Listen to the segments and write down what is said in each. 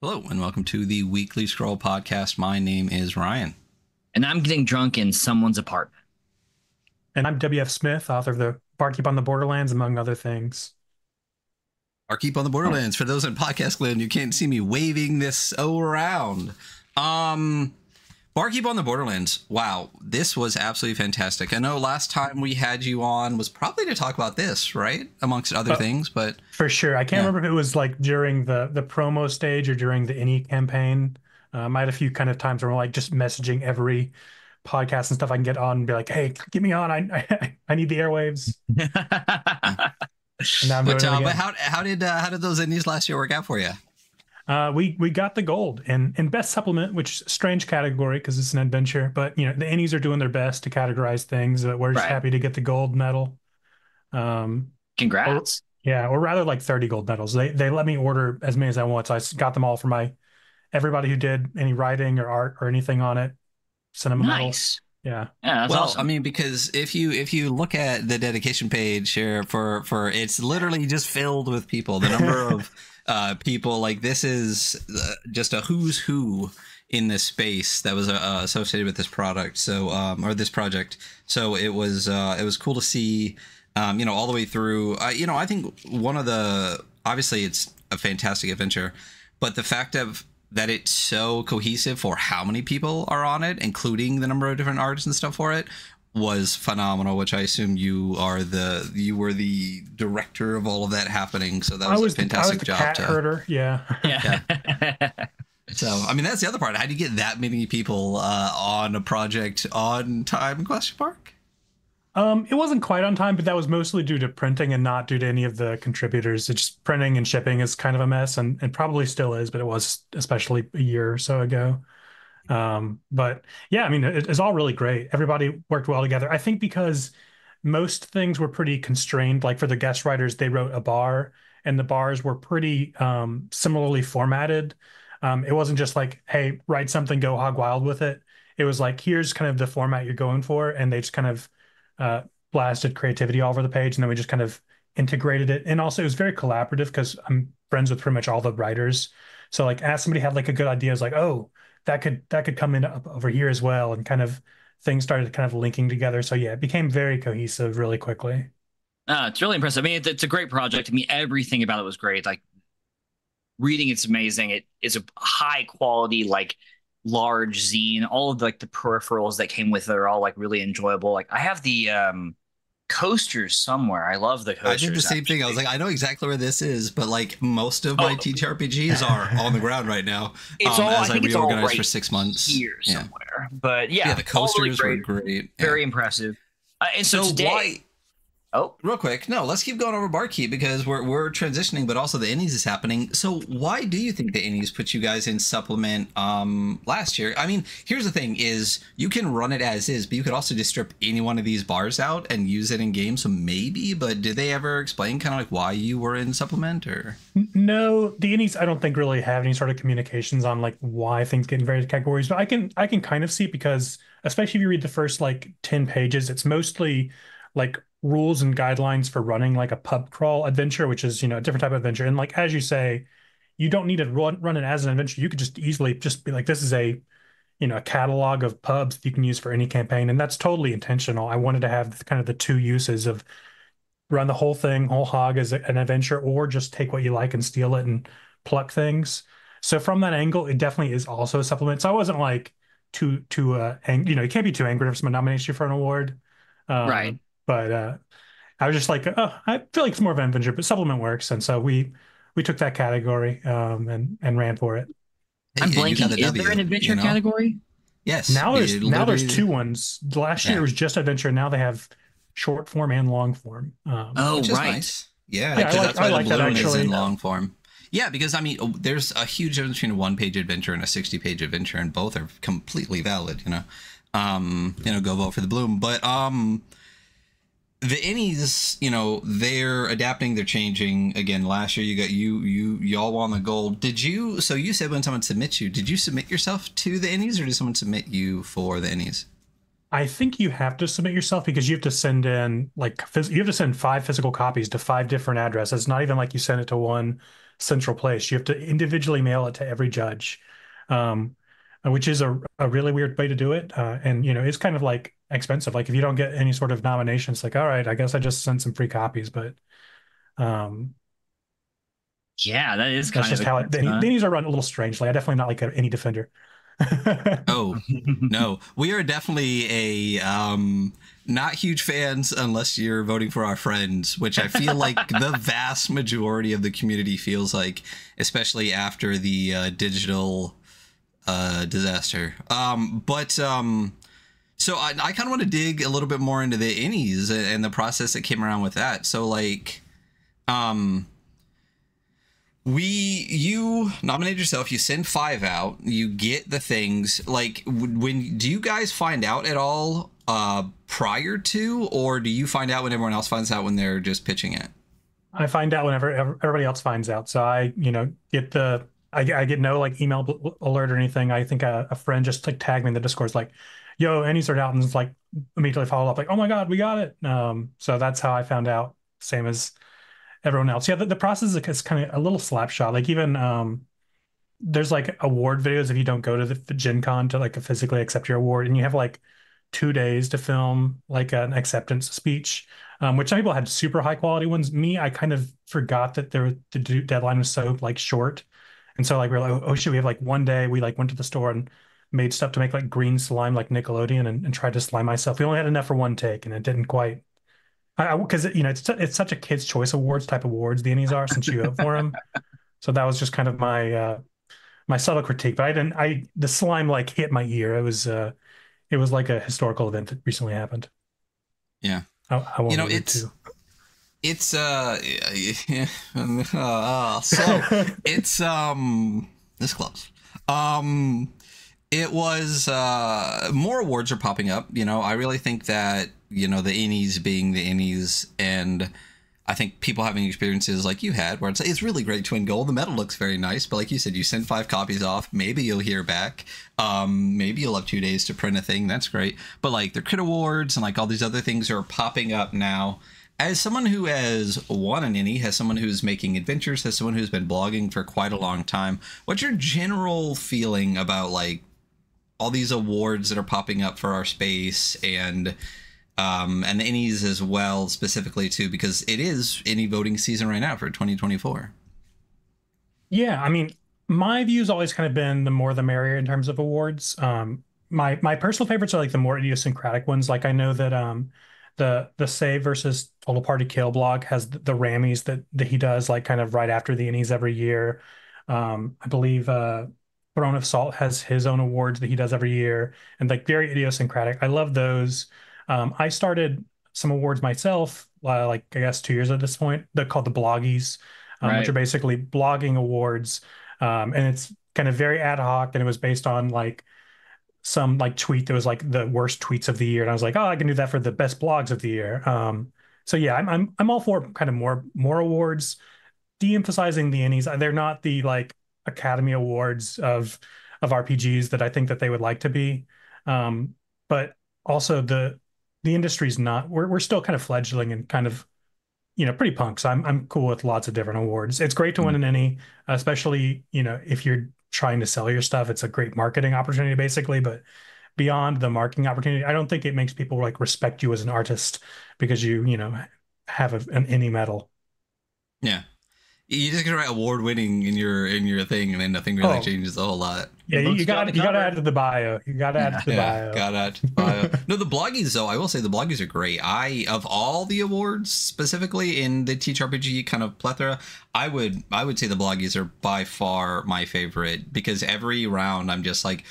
Hello, and welcome to the Weekly Scroll Podcast. My name is Ryan. And I'm getting drunk in someone's apartment. And I'm W.F. Smith, author of the Barkeep on the Borderlands, among other things. Barkeep on the Borderlands. For those in podcast land, you can't see me waving this around. Barkeep on the Borderlands. Wow, this was absolutely fantastic. I know last time we had you on was probably to talk about this, right? Amongst other things, but for sure. I can't remember if it was like during the promo stage or during the ENNIE campaign. I had a few kind of times where I'm like just messaging every podcast and stuff I can get on and be like, "Hey, get me on! I need the airwaves." And now I'm doing it again. But how did those indies last year work out for you? We got the gold in best supplement, which is a strange category because it's an adventure. But you know the ENNIEs are doing their best to categorize things. But we're just happy to get the gold medal. Congrats! Or rather like 30 gold medals. They let me order as many as I want, so I got them all for everybody who did any writing or art or anything on it. Sent them a medal. Yeah. That's awesome. I mean, because if you look at the dedication page here for it's literally just filled with people. The number of people, like, this is just a who's who in this space that was associated with this product. So or this project. So it was cool to see, all the way through. I think one of the, obviously it's a fantastic adventure, but the fact of that it's so cohesive for how many people are on it, including the number of different artists and stuff for it, was phenomenal. Which I assume you were the director of all of that happening. So that was a fantastic job. Cat herder, yeah. So I mean, that's the other part. How do you get that many people on a project on time? Question mark. It wasn't quite on time, but that was mostly due to printing and not due to any of the contributors. It's just printing and shipping is kind of a mess, and probably still is, but it was especially a year or so ago. But yeah, I mean, it's all really great. Everybody worked well together. I think because most things were pretty constrained. Like for the guest writers, they wrote a bar, and the bars were pretty similarly formatted. It wasn't just like, hey, write something, go hog wild with it. It was like, here's kind of the format you're going for, and they just kind of blasted creativity all over the page, and then we just kind of integrated it. And also it was very collaborative because I'm friends with pretty much all the writers. So like as somebody had like a good idea, it's like, oh, that could come in up over here as well, and kind of things started kind of linking together. So yeah, it became very cohesive really quickly. It's really impressive. I mean, it's a great project. I mean, everything about it was great. Like reading, it's amazing. It is a high quality, like large zine. All of like the peripherals that came with it are all like really enjoyable. Like I have the coasters somewhere. I love the coasters. I did the same thing. I was like, I know exactly where this is, but like most of my TTRPGs are on the ground right now. It's all, as I reorganized right for 6 months here somewhere. But yeah, the coasters were great. Very impressive. And so today, real quick, no, let's keep going over Barkeep because we're transitioning, but also the ENNIEs is happening. So why do you think the ENNIEs put you guys in supplement last year? I mean, here's the thing: is you can run it as is, but you could also just strip any one of these bars out and use it in game. So maybe, but did they ever explain kind of like why you were in supplement or? No, the ENNIEs I don't think really have any sort of communications on like why things get in various categories, but I can kind of see it because especially if you read the first like 10 pages, it's mostly like rules and guidelines for running like a pub crawl adventure, which is, a different type of adventure. And like, as you say, you don't need to run it as an adventure. You could just easily just be like, this is a catalog of pubs that you can use for any campaign. And that's totally intentional. I wanted to have kind of the two uses of run the whole thing, whole hog as an adventure, or just take what you like and steal it and pluck things. So from that angle, it definitely is also a supplement. So I wasn't like too you can't be too angry if someone nominates you for an award. Right. But I was just like, oh, I feel like it's more of an adventure, but supplement works, and so we took that category and ran for it. I'm blanking. Is there an adventure category? Yes. Now there's two ones. Last year was just adventure. Now they have short form and long form. Which is nice. Yeah, I like that actually. In long form. Yeah, because I mean, there's a huge difference between a 1-page adventure and a 60-page adventure, and both are completely valid. Go vote for the bloom, but the ENNIEs, they're adapting, they're changing. Again, last year y'all won the gold. So you said when someone submits you, did you submit yourself to the ENNIEs or did someone submit you for the ENNIEs? I think you have to submit yourself because you have to send in you have to send 5 physical copies to 5 different addresses. It's not even like you send it to one central place. You have to individually mail it to every judge, um, which is a really weird way to do it. And it's kind of like expensive. Like if you don't get any sort of nominations, like, all right, I guess I just sent some free copies, but um, Yeah, that is that's kind just of how the Ennies are run a little strangely. I definitely not like any defender. Oh, no. We are definitely a not huge fans unless you're voting for our friends, which I feel like the vast majority of the community feels like, especially after the digital disaster. So I kind of want to dig a little bit more into the Ennies and the process that came around with that. So like, you nominate yourself, you send 5 out, you get the things. Like, when do you guys find out at all prior to, or do you find out when everyone else finds out when they're just pitching it? I find out whenever everybody else finds out. So I, get I get no like email alert or anything. I think a friend just like tagged me in the Discord, like, "Yo, Ennies are out," and it's like immediately followed up like, "Oh my God, we got it." So that's how I found out. Same as everyone else. Yeah, the process is kind of a little slapshot. Like even there's like award videos if you don't go to the Gen Con to like physically accept your award, and you have like 2 days to film like an acceptance speech, which some people had super high quality ones. Me, I kind of forgot that the deadline was so like short, and so like we're like, oh shit, we have like one day. We like went to the store and made stuff to make like green slime like Nickelodeon, and tried to slime myself. We only had enough for one take, and it didn't quite. Because it's such a Kids' Choice Awards type awards the Ennies are, since you vote for them. So that was just kind of my subtle critique. But the slime like hit my ear. It was like a historical event that recently happened. Yeah. I won't it's so it's this close. It was more awards are popping up. I really think that the Ennies being the Ennies, and I think people having experiences like you had, where it's really great to win gold. The medal looks very nice, but like you said, you send 5 copies off. Maybe you'll hear back. Maybe you'll have 2 days to print a thing. That's great. But like the crit awards and like all these other things are popping up now. As someone who has won an Ennie, as someone who's making adventures, as someone who's been blogging for quite a long time, what's your general feeling about like all these awards that are popping up for our space, and the Ennies as well, specifically too, because it is Ennie voting season right now for 2024. Yeah, I mean, my view's always kind of been the more the merrier in terms of awards. My personal favorites are like the more idiosyncratic ones. Like I know that the Save versus Total Party Kill blog has the Rammies that he does like kind of right after the Ennies every year. I believe Throne of Salt has his own awards that he does every year, and like very idiosyncratic. I love those. I started some awards myself, like I guess 2 years at this point. They're called the Bloggies, which are basically blogging awards, and it's kind of very ad hoc. And it was based on like some like tweet that was like the worst tweets of the year, and I was like, oh, I can do that for the best blogs of the year. So yeah, I'm all for kind of more awards, de-emphasizing the Ennies. They're not the like Academy Awards of RPGs that I think that they would like to be. But also the industry's not, we're still kind of fledgling and kind of, pretty punk. So I'm cool with lots of different awards. It's great to win an Ennie, especially, if you're trying to sell your stuff. It's a great marketing opportunity basically, but beyond the marketing opportunity, I don't think it makes people like respect you as an artist because you have an Ennie medal. Yeah. You just gonna write award winning in your thing, and then nothing really changes a whole lot. Yeah, you got to add to the bio. You got to add to the bio. Got to add to the bio. No, the Bloggies though, I will say the Bloggies are great. Of all the awards specifically in the TTRPG kind of plethora, I would say the Bloggies are by far my favorite, because every round I'm just like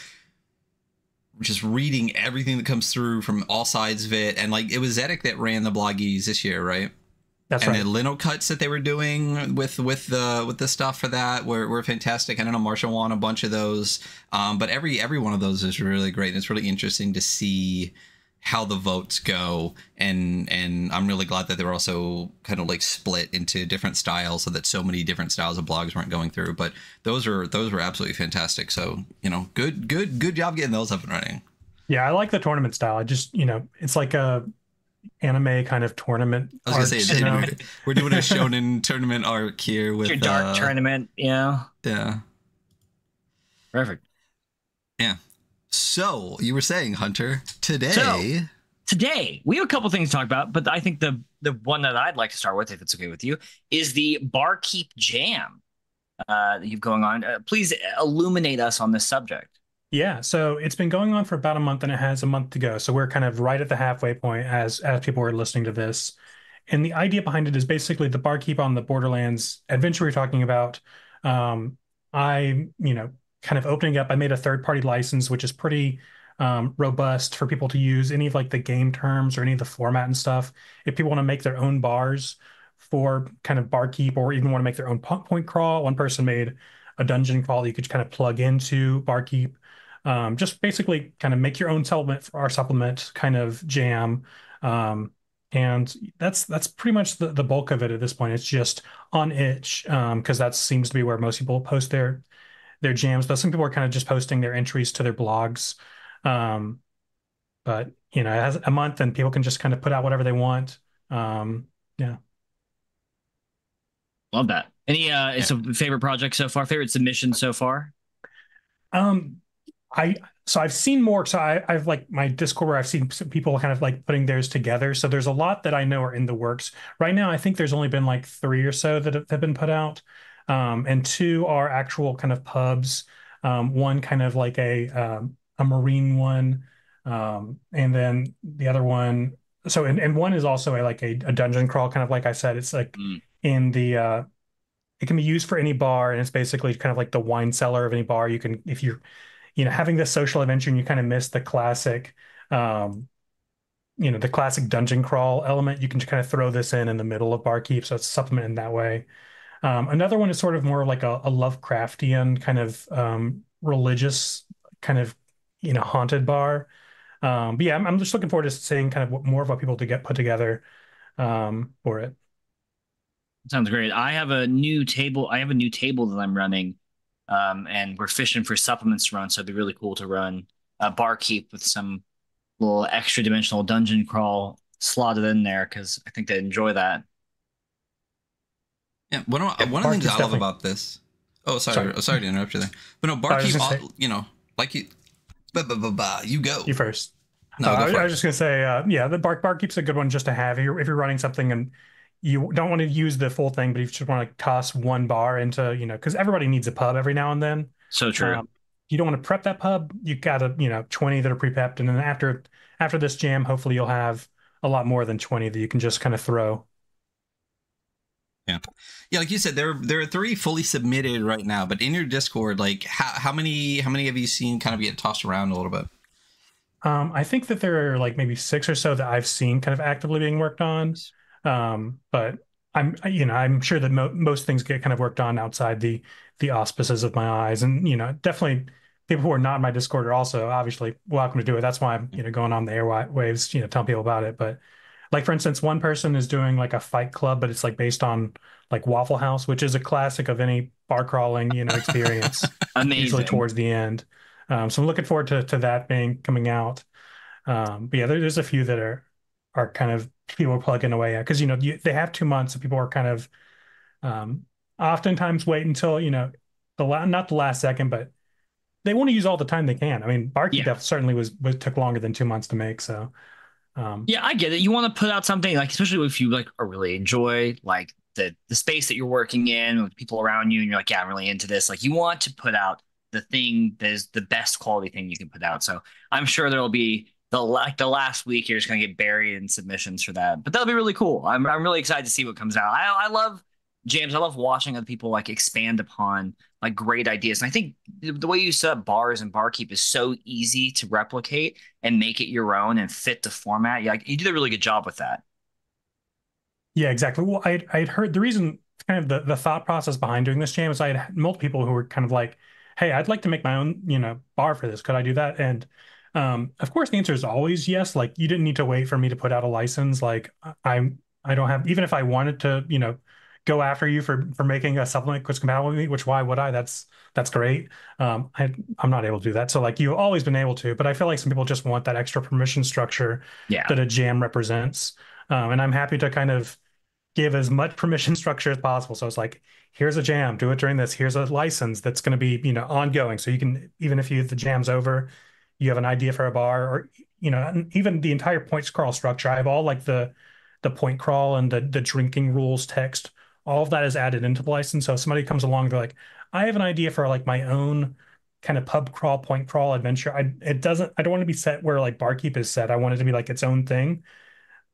reading everything that comes through from all sides of it. And like it was Zedek that ran the Bloggies this year, right? That's and right. the lino cuts that they were doing with the stuff for that were fantastic. I don't know, Marshall won a bunch of those, but every one of those is really great. And it's really interesting to see how the votes go, and I'm really glad that they were also kind of like split into different styles, so that so many different styles of blogs weren't going through. But those were absolutely fantastic. So good job getting those up and running. Yeah, I like the tournament style. I just it's like anime kind of tournament I was gonna say arcs, you know. we're doing a shonen tournament arc here Your with dark tournament, yeah. Perfect. Yeah. So you were saying, Hunter, So today we have a couple things to talk about, but I think the one that I'd like to start with, if it's okay with you, is the Barkeep Jam that you've going on. Please illuminate us on this subject. Yeah, so it's been going on for about a month and it has a month to go. So we're kind of right at the halfway point as people are listening to this. And the idea behind it is basically the barkeep on the Borderlands adventure we're talking about. Um, I kind of opening up, I made a third-party license, which is pretty robust for people to use any of like the game terms or any of the format and stuff. If people want to make their own bars for kind of barkeep or even want to make their own point crawl, one person made a dungeon crawl that you could kind of plug into barkeep. Just basically kind of make your own supplement for our supplement kind of jam. And that's pretty much the bulk of it at this point. It's just on itch because that seems to be where most people post their jams. Though some people are kind of just posting their entries to their blogs. Um, but it has a month and people can just kind of put out whatever they want. Yeah. Love that. Any it's a favorite project so far, favorite submission so far? Um, I so I've seen more. So I've like my Discord where I've seen some people kind of like putting theirs together. So there's a lot that I know are in the works right now. I think there's only been like three or so that have been put out, and two are actual kind of pubs. One kind of like a marine one, and then the other one. So and one is also a dungeon crawl, kind of like I said. It's like in the it can be used for any bar, and it's basically kind of like the wine cellar of any bar. You can if you're having this social adventure and you kind of miss the classic, um, the classic dungeon crawl element, you can just kind of throw this in the middle of Barkeep. So it's a supplement in that way. Another one is sort of more like a Lovecraftian kind of religious kind of, haunted bar. But yeah, I'm just looking forward to seeing kind of more of what people to get put together for it. Sounds great. I have a new table. I have a new table that I'm running, and we're fishing for supplements to run. So it'd be really cool to run a Barkeep with some little extra dimensional dungeon crawl slotted in there because I think they'd enjoy that. Yeah, one of the things I love about this. Oh, sorry to interrupt you there. But no, Barkeep, like you, you go. You first. No, I was just gonna say, yeah, the Barkeep's a good one just to have if you're running something and you don't want to use the full thing, but you just want to toss one bar into, because everybody needs a pub every now and then. So true. You don't want to prep that pub. You got 20 that are pre-pepped, and then after this jam, hopefully you'll have a lot more than 20 that you can just kind of throw. Yeah, like you said, there are three fully submitted right now. But in your Discord, like how many have you seen kind of get tossed around a little bit? I think that there are like maybe six or so that I've seen kind of actively being worked on. But I'm sure that most things get kind of worked on outside the auspices of my eyes, and definitely people who are not in my Discord are also obviously welcome to do it. That's why I'm going on the airwaves, telling people about it. But like for instance, one person is doing like a fight club, but it's like based on like Waffle House, which is a classic of any bar crawling experience. Amazing. Usually towards the end. So I'm looking forward to that coming out. But yeah, there's a few that are kind of people are plugging away at because they have 2 months, so people are kind of oftentimes wait until not the last second, but they want to use all the time they can. I mean, Barkeep certainly took longer than 2 months to make. So yeah, I get it. You want to put out something like, especially if you like or really enjoy like the space that you're working in with people around you, and you're like, yeah, I'm really into this. Like, you want to put out the thing that is the best quality thing you can put out. So I'm sure there'll be the last week you're just gonna get buried in submissions for that, but that'll be really cool. I'm really excited to see what comes out. I love jams. I love watching other people like expand upon like great ideas. And I think the way you set up bars and Barkeep is so easy to replicate and make it your own and fit the format. You did a really good job with that. Yeah, exactly. Well, I'd heard the reason, kind of the thought process behind doing this jam is I had multiple people who were kind of like, hey, I'd like to make my own, bar for this. Could I do that? And of course, the answer is always yes. Like, you didn't need to wait for me to put out a license. Like, I don't have, even if I wanted to, go after you for making a supplement that's compatible with me, which why would I? That's great. I'm not able to do that. So like you've always been able to, but I feel like some people just want that extra permission structure Yeah. that a jam represents. And I'm happy to kind of give as much permission structure as possible. So it's like, here's a jam, do it during this. Here's a license that's going to be, ongoing. So you can, even if the jam's over, you have an idea for a bar, or, and even the entire point crawl structure. I have all like the point crawl and the drinking rules text. All of that is added into the license. So if somebody comes along, they're like, I have an idea for like my own kind of pub crawl, point crawl adventure. I don't want to be set where like Barkeep is set. I want it to be like its own thing.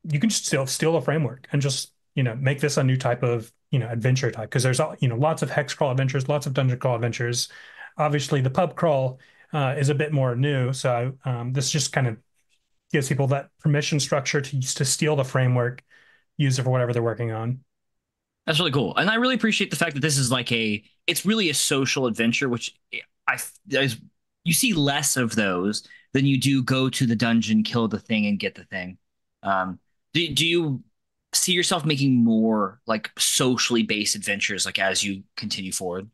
You can just still steal the framework and just make this a new type of adventure type, because there's lots of hex crawl adventures, lots of dungeon crawl adventures. Obviously the pub crawl is a bit more new, so this just kind of gives people that permission structure to steal the framework, use it for whatever they're working on. That's really cool. And I really appreciate the fact that this is like it's really a social adventure, which you see less of those than you do go to the dungeon, kill the thing, and get the thing. Do you see yourself making more like socially based adventures like as you continue forward?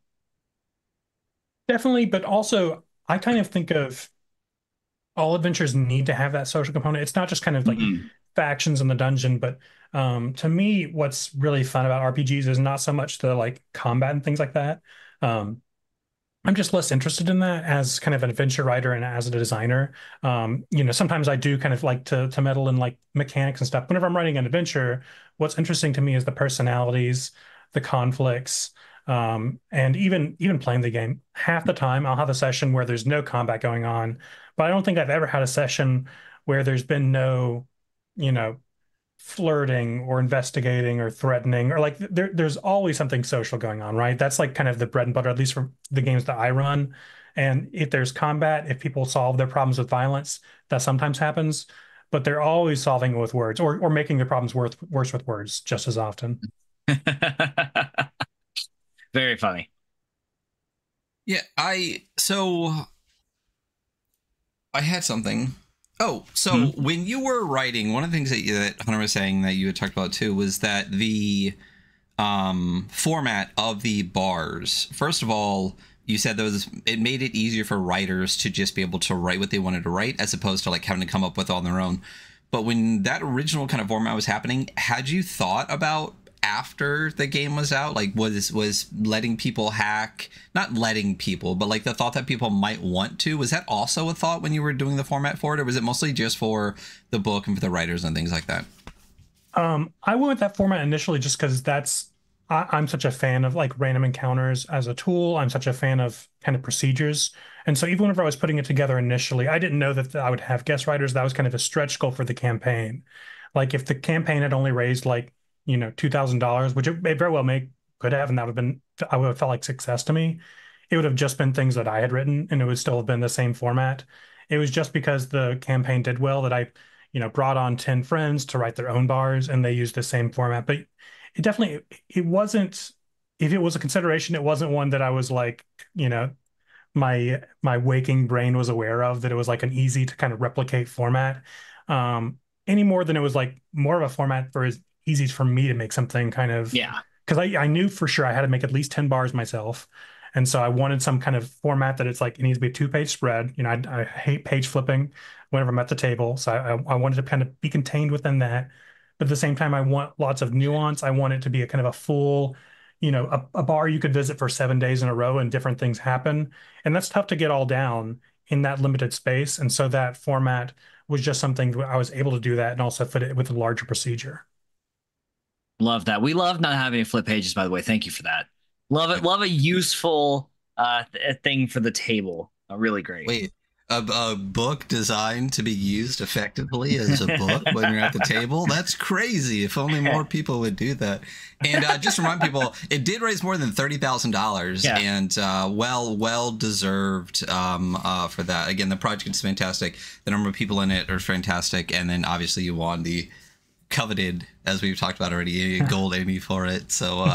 Definitely, but also I kind of think of all adventures need to have that social component. It's not just kind of like factions in the dungeon, but to me, what's really fun about RPGs is not so much the like combat and things like that. I'm just less interested in that as kind of an adventure writer and as a designer. Sometimes I do kind of like to meddle in like mechanics and stuff. Whenever I'm writing an adventure, what's interesting to me is the personalities, the conflicts, and even playing the game. Half the time, I'll have a session where there's no combat going on, but I don't think I've ever had a session where there's been no, you know, flirting or investigating or threatening, or like there's always something social going on, right? That's like kind of the bread and butter, at least for the games that I run. And if there's combat, if people solve their problems with violence, that sometimes happens, but they're always solving it with words, or making their problems worse with words just as often. Very funny. Yeah, so I had something. Oh, so when you were writing, one of the things that Hunter was saying that you had talked about too was that the format of the bars. First of all, you said it made it easier for writers to just be able to write what they wanted to write, as opposed to like having to come up with on their own. But when that original kind of format was happening, had you thought about after the game was out, like was letting people hack, not letting people, but like the thought that people might want to, was that also a thought when you were doing the format for it, or was it mostly just for the book and for the writers and things like that? I went with that format initially just because I'm such a fan of like random encounters as a tool. I'm such a fan of kind of procedures. And so even whenever I was putting it together initially, I didn't know that I would have guest writers. That was kind of a stretch goal for the campaign. Like if the campaign had only raised like, $2,000, which it very well could have, and I would have felt like success to me. It would have just been things that I had written, and it would still have been the same format. It was just because the campaign did well that I, brought on 10 friends to write their own bars, and they used the same format. But it wasn't, if it was a consideration, it wasn't one that I was like, my waking brain was aware of, that it was like an easy to kind of replicate format, any more than it was like more of a format for easy for me to make something kind of, because I knew for sure I had to make at least 10 bars myself, and so I wanted some kind of format that it's like it needs to be a 2-page spread. I hate page flipping whenever I'm at the table, so I wanted to kind of be contained within that, but at the same time I want lots of nuance. I want it to be a kind of a full, a bar you could visit for 7 days in a row and different things happen, and that's tough to get all down in that limited space. And so that format was just something that I was able to do that and also fit it with a larger procedure. Love that. We love not having to flip pages, by the way. Thank you for that. Love it. Love a useful thing for the table. Really great. Wait, a book designed to be used effectively as a book when you're at the table? That's crazy. If only more people would do that. And just remind people, it did raise more than $30,000, and well deserved for that. Again, the project is fantastic. The number of people in it are fantastic, and then obviously you won the coveted, as we've talked about already, a gold ENNIE for it. So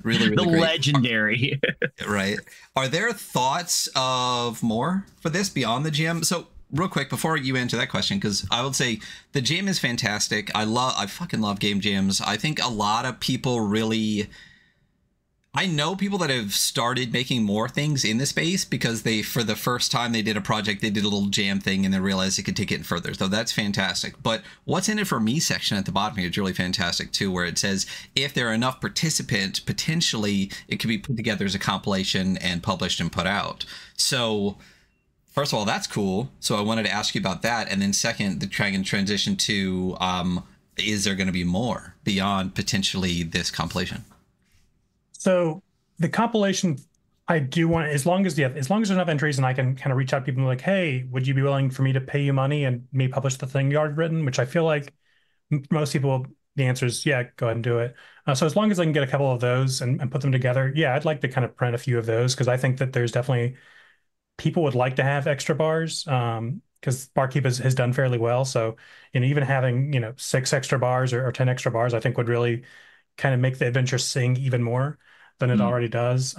really the great. Legendary. Right. Are there thoughts of more for this beyond the GM? So real quick before you answer that question, because I would say the jam is fantastic. I fucking love game jams. I think a lot of people really, I know people that have started making more things in the space because they, for the first time they did a project, they did a little jam thing and then realized they could take it further. So that's fantastic. But what's in it for me section at the bottom here is really fantastic too, where it says if there are enough participants, potentially it could be put together as a compilation and published and put out. So first of all, that's cool. So I wanted to ask you about that. And then second, the trying and transition to is there going to be more beyond potentially this compilation? So the compilation, I do want, as long as there's enough entries and I can kind of reach out to people like, hey, would you be willing for me to pay you money and me publish the thing you already written? Which I feel like most people, the answer is yeah, go ahead and do it. So as long as I can get a couple of those and put them together, yeah, I'd like to kind of print a few of those because I think that there's definitely people would like to have extra bars because Barkeep has done fairly well. So, even having, 6 extra bars or 10 extra bars, I think would really kind of make the adventure sing even more than it already does.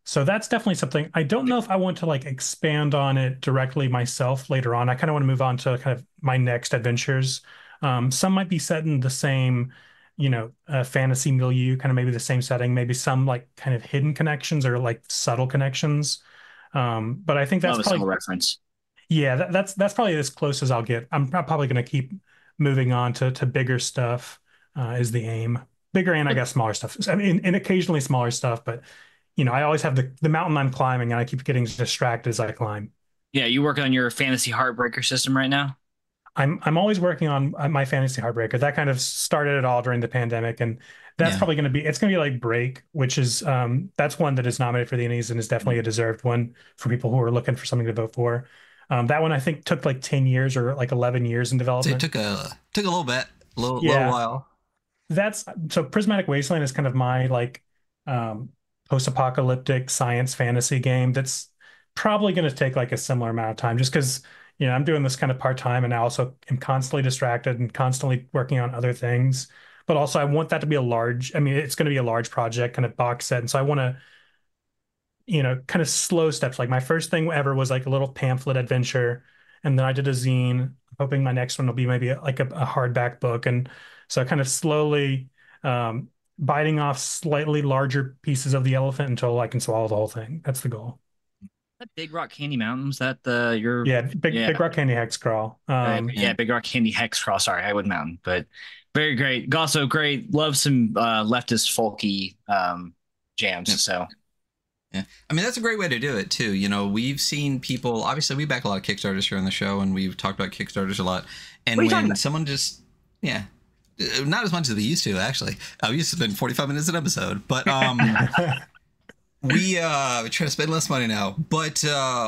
So that's definitely something. I don't know if I want to like expand on it directly myself later on. I kind of want to move on to kind of my next adventures. Some might be set in the same, fantasy milieu, kind of maybe the same setting, maybe some like kind of hidden connections or like subtle connections. But I think that's probably reference. Yeah, that's probably as close as I'll get. I'm probably going to keep moving on to bigger stuff is the aim. Bigger and I guess smaller stuff. I mean, and occasionally smaller stuff, but I always have the mountain I'm climbing, and I keep getting distracted as I climb. Yeah, you work on your fantasy heartbreaker system right now? I'm always working on my fantasy heartbreaker. That kind of started it all during the pandemic, and that's probably going to be, it's going to be like Break, which is that's one that is nominated for the Ennies and is definitely a deserved one for people who are looking for something to vote for. That one I think took like 10 years or like 11 years in development. So it took a little bit, little while. So Prismatic Wasteland is kind of my like post-apocalyptic science fantasy game that's probably going to take like a similar amount of time just because I'm doing this kind of part-time and I also am constantly distracted and constantly working on other things. But also I want that to be it's going to be a large project, kind of box set. And so I want to, kind of slow steps. Like my first thing ever was like a little pamphlet adventure. And then I did a zine, hoping my next one will be maybe like a hardback book. And so kind of slowly biting off slightly larger pieces of the elephant until I can swallow the whole thing. That's the goal. That Big Rock Candy Mountains, that Big Rock Candy Hex Crawl. Big Rock Candy Hex Crawl. Sorry, Highwood Mountain, but very great. Also great. Love some leftist folky jams. Yep. So. Yeah, I mean that's a great way to do it too. We've seen people. Obviously, we back a lot of Kickstarters here on the show, and we've talked about Kickstarters a lot. And when someone just, not as much as we used to actually. We used to spend 45 minutes an episode, but we try to spend less money now. But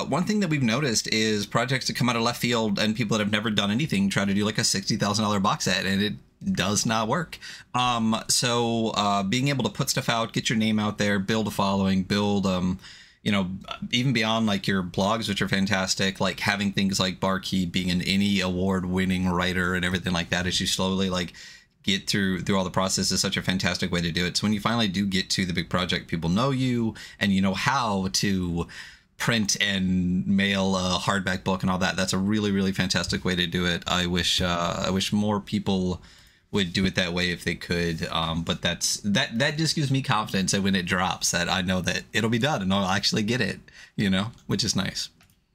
one thing that we've noticed is projects that come out of left field and people that have never done anything try to do like a $60,000 box set, and it does not work. So being able to put stuff out, get your name out there, build a following, build even beyond like your blogs, which are fantastic, like having things like Barkeep, being an ENNIE award-winning writer and everything like that, as you slowly like get through all the process, is such a fantastic way to do it. So when you finally do get to the big project, people know you and you know how to print and mail a hardback book and all that. That's a really, really fantastic way to do it. I wish more people would do it that way if they could. But that just gives me confidence that when it drops, that I know that it'll be done and I'll actually get it, which is nice.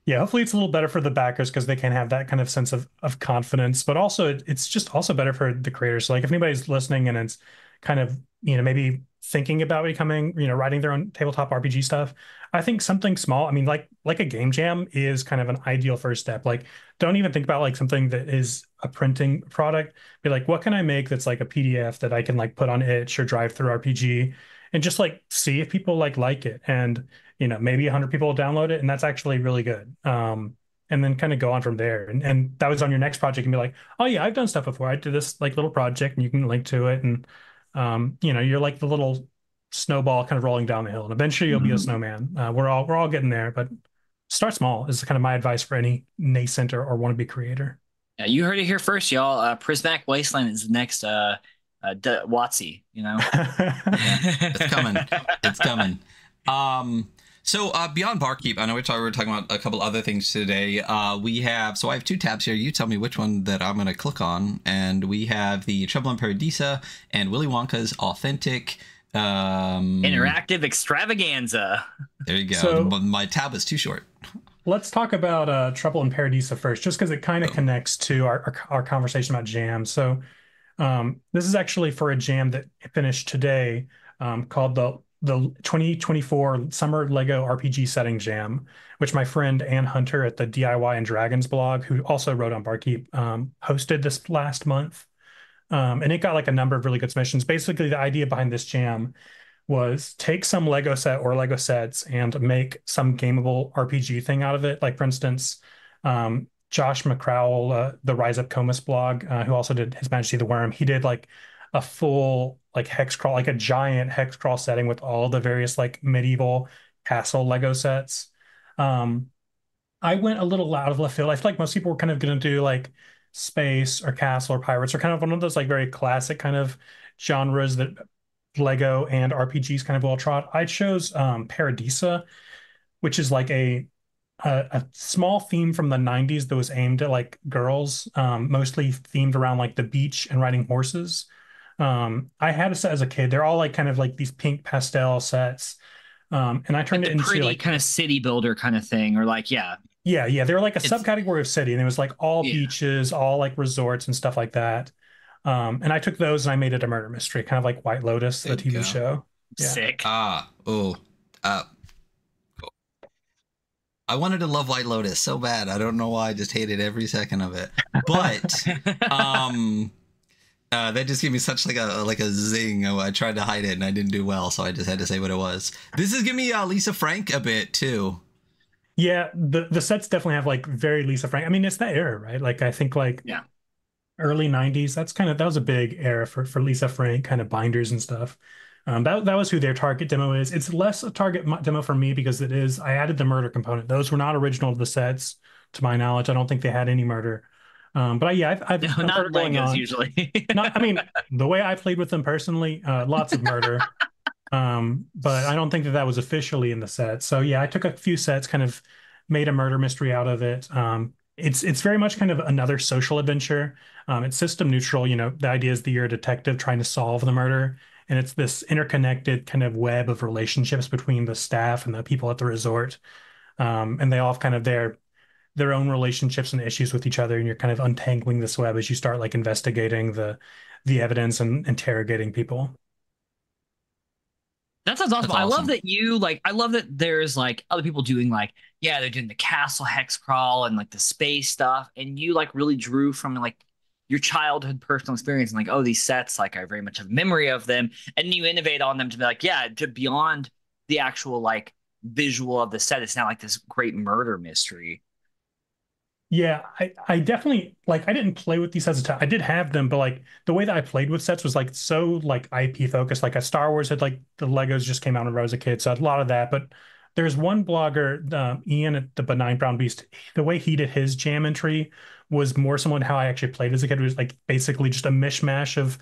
Yeah, hopefully it's a little better for the backers because they can have that kind of sense of confidence, but also it's just also better for the creators. So like if anybody's listening and it's kind of, maybe thinking about becoming, writing their own tabletop RPG stuff, I think something small, I mean, like a game jam is kind of an ideal first step. Like, don't even think about like something that is a printing product. Be like, what can I make that's like a PDF that I can like put on itch or drive through RPG and just like see if people like it. And, maybe 100 people will download it and that's actually really good. And then kind of go on from there. And that was on your next project and be like, oh yeah, I've done stuff before. I did this like little project and you can link to it. And, you're like the little snowball kind of rolling down the hill and eventually you'll be a snowman. We're all getting there, but start small is kind of my advice for any nascent or wannabe creator. Yeah, you heard it here first, y'all. Prismatic Wasteland is the next WotC, It's coming. It's coming. So beyond Barkeep, I know we're talking about a couple other things today. So I have two tabs here. You tell me which one that I'm going to click on. And we have the Trouble in Paradisa and Willy Wonka's Authentic Interactive Extravaganza. There you go. So, my tab was too short. let's talk about Trouble in Paradisa first, just because it kind of connects to our conversation about jams. So this is actually for a jam that finished today, called the 2024 Summer Lego RPG Setting Jam, which my friend Ann Hunter at the DIY and Dragons blog, who also wrote on Barkeep, hosted this last month. And it got like a number of really good submissions. Basically, the idea behind this jam was take some Lego set or Lego sets and make some gameable RPG thing out of it. Like, for instance, Josh McCrowell, the Rise Up Comus blog, who also did His Majesty the Worm, he did like a full like hex crawl, like a giant hex crawl setting with all the various like medieval castle Lego sets. I went a little out of left field. I feel like most people were kind of going to do like space or castle or pirates, or kind of one of those like very classic kind of genres that Lego and RPGs kind of well trot. I chose Paradisa, which is like a small theme from the 90s that was aimed at like girls, mostly themed around like the beach and riding horses. I had a set as a kid. They're all like kind of like these pink pastel sets. And I turned Like it the into pretty like kind of city builder kind of thing, or like, yeah. Yeah, they were like a It's subcategory of city, and it was like all yeah. beaches, all like resorts and stuff like that. And I took those and I made it a murder mystery, kind of like White Lotus, There the you TV go. show. Yeah. Sick. Cool. I wanted to love White Lotus so bad. I don't know why. I just hated every second of it. But that just gave me such like a zing. I tried to hide it and I didn't do well, so I just had to say what it was. This is giving me Lisa Frank a bit too. Yeah, the sets definitely have like very Lisa Frank. I mean, it's that era, right? Like I think like Yeah. early 90s, that was a big era for Lisa Frank kind of binders and stuff. That was who their target demo is. It's less a target demo for me because I added the murder component. Those were not original to the sets, to my knowledge. I don't think they had any murder. Yeah, I've No, heard not it going Legos on. usually. I mean, the way I played with them personally, lots of murder. But I don't think that was officially in the set. So yeah, I took a few sets, kind of made a murder mystery out of it. It's very much kind of another social adventure. It's system neutral. The idea is that you're a detective trying to solve the murder, and it's this interconnected kind of web of relationships between the staff and the people at the resort. And they all have kind of their own relationships and issues with each other, and you're kind of untangling this web as you start like investigating the evidence and interrogating people. That sounds awesome. That's I love awesome. that I love that there's like other people doing like, yeah, they're doing the castle hex crawl and like the space stuff. And you like really drew from like your childhood personal experience and like, oh, these sets, like I very much have memory of them. And you innovate on them to be like, yeah, to beyond the actual like visual of the set, it's now like this great murder mystery. Yeah, I definitely like I didn't play with these sets of time. I did have them, but like the way that I played with sets was like so like IP focused. Like a Star Wars had like the Legos just came out when I was a kid, so I had a lot of that. But there's one blogger, Ian at the Benign Brown Beast. The way he did his jam entry was more similar to how I actually played as a kid. It was like basically just a mishmash of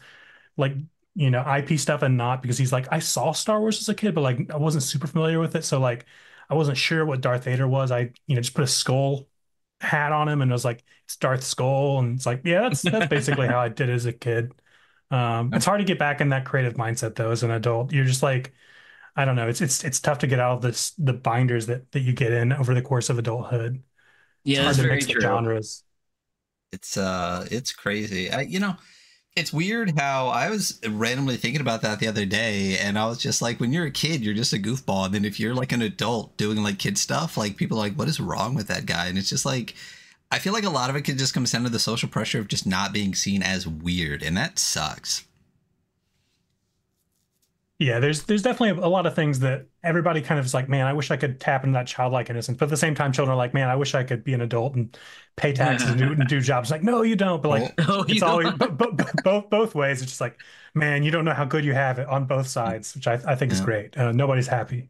like IP stuff and not, because he's like, I saw Star Wars as a kid, but like I wasn't super familiar with it, so like I wasn't sure what Darth Vader was. I just put a skull hat on him and I was like, it's Darth Skull, and it's like, yeah, that's basically how I did as a kid. It's hard to get back in that creative mindset though as an adult. You're just like, I don't know, it's tough to get out of the binders that you get in over the course of adulthood. It's Yeah, hard that's to very mix the true. genres. It's crazy. It's weird how I was randomly thinking about that the other day, and I was just like, when you're a kid, you're just a goofball, and then if you're like an adult doing like kid stuff, like people are like, what is wrong with that guy? And it's just like, I feel like a lot of it could just come down to the social pressure of just not being seen as weird, and that sucks. Yeah, there's definitely a lot of things that everybody kind of is like, man, I wish I could tap into that childlike innocence. But at the same time, children are like, man, I wish I could be an adult and pay taxes and do jobs. Like, no, you don't. But like, Oh, it's always both ways. It's just like, man, you don't know how good you have it on both sides, which I think is Yeah. great. Nobody's happy.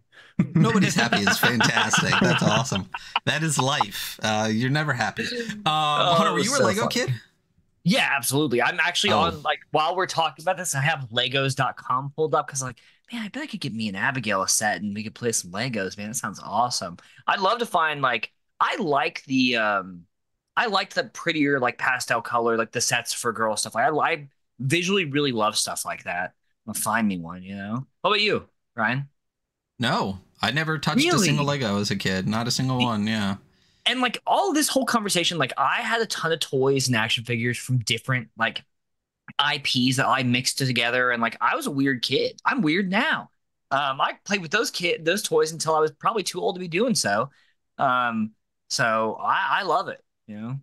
Nobody's happy is fantastic. That's awesome. That is life. You're never happy. Hunter, were you a so Lego fun. kid? Yeah, absolutely. I'm actually Oh. on, like, while we're talking about this, I have Legos.com pulled up because, like, man, I bet I could get me and Abigail a set and we could play some Legos, man. That sounds awesome. I'd love to find, like, I liked the prettier, like, pastel color, like the sets for girl stuff. I visually really love stuff like that. I'll find me one, you know? What about you, Ryan? No, I never touched a single Really? Lego as a kid. Not a single one. Yeah. And like all this whole conversation, like I had a ton of toys and action figures from different like IPs that I mixed together, and like I was a weird kid. I'm weird now. I played with those toys until I was probably too old to be doing so. Um, so I love it. You know.